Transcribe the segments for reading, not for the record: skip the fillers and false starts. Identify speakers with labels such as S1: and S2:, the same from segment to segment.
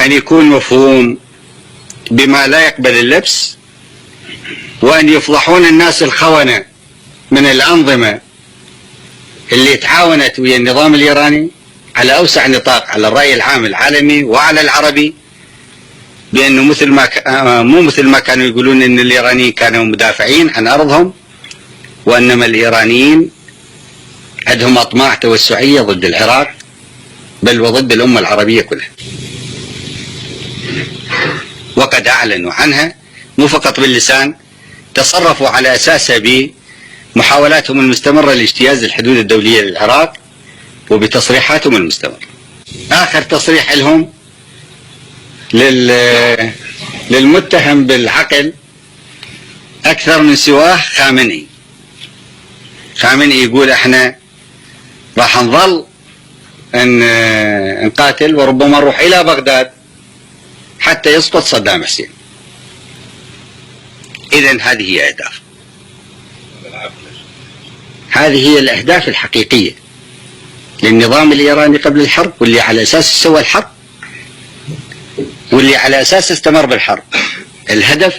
S1: أن يكون مفهوم بما لا يقبل اللبس، وأن يفضحون الناس الخونة من الأنظمة اللي تعاونت ويا النظام الإيراني على أوسع نطاق على الرأي العام العالمي وعلى العربي، بأنه مو مثل ما كانوا يقولون أن الإيرانيين كانوا مدافعين عن أرضهم، وإنما الإيرانيين عندهم أطماع توسعية ضد العراق بل وضد الأمة العربية كلها، وقد أعلنوا عنها مو فقط باللسان، تصرفوا على أساسها بمحاولاتهم المستمرة لاجتياز الحدود الدولية للعراق وبتصريحاتهم المستمرة. آخر تصريح لهم للمتهم بالعقل أكثر من سواه خامنئي يقول احنا راح نظل نقاتل وربما نروح إلى بغداد حتى يسقط صدام حسين. إذن هذه هي أهداف، هذه هي الأهداف الحقيقية للنظام الإيراني قبل الحرب، واللي على أساس سوى الحرب، واللي على أساس استمر بالحرب. الهدف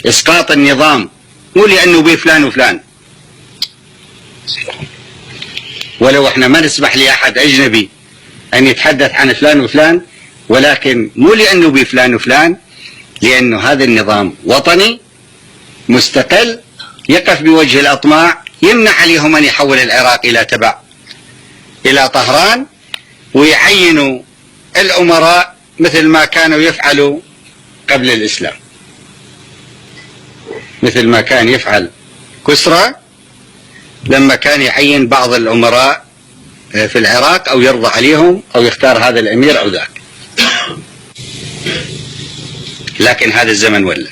S1: إسقاط النظام، مو لأنه بيه فلان وفلان، ولو احنا ما نسمح لأحد أجنبي أن يتحدث عن فلان وفلان، ولكن مو لأنه بيه فلان وفلان، لأنه هذا النظام وطني مستقل يقف بوجه الأطماع، يمنع عليهم أن يحول العراق إلى تبع إلى طهران، ويعينوا الأمراء مثل ما كانوا يفعلوا قبل الإسلام، مثل ما كان يفعل كسرى لما كان يعين بعض الأمراء في العراق أو يرضى عليهم أو يختار هذا الأمير أو ذاك. لكن هذا الزمن ولا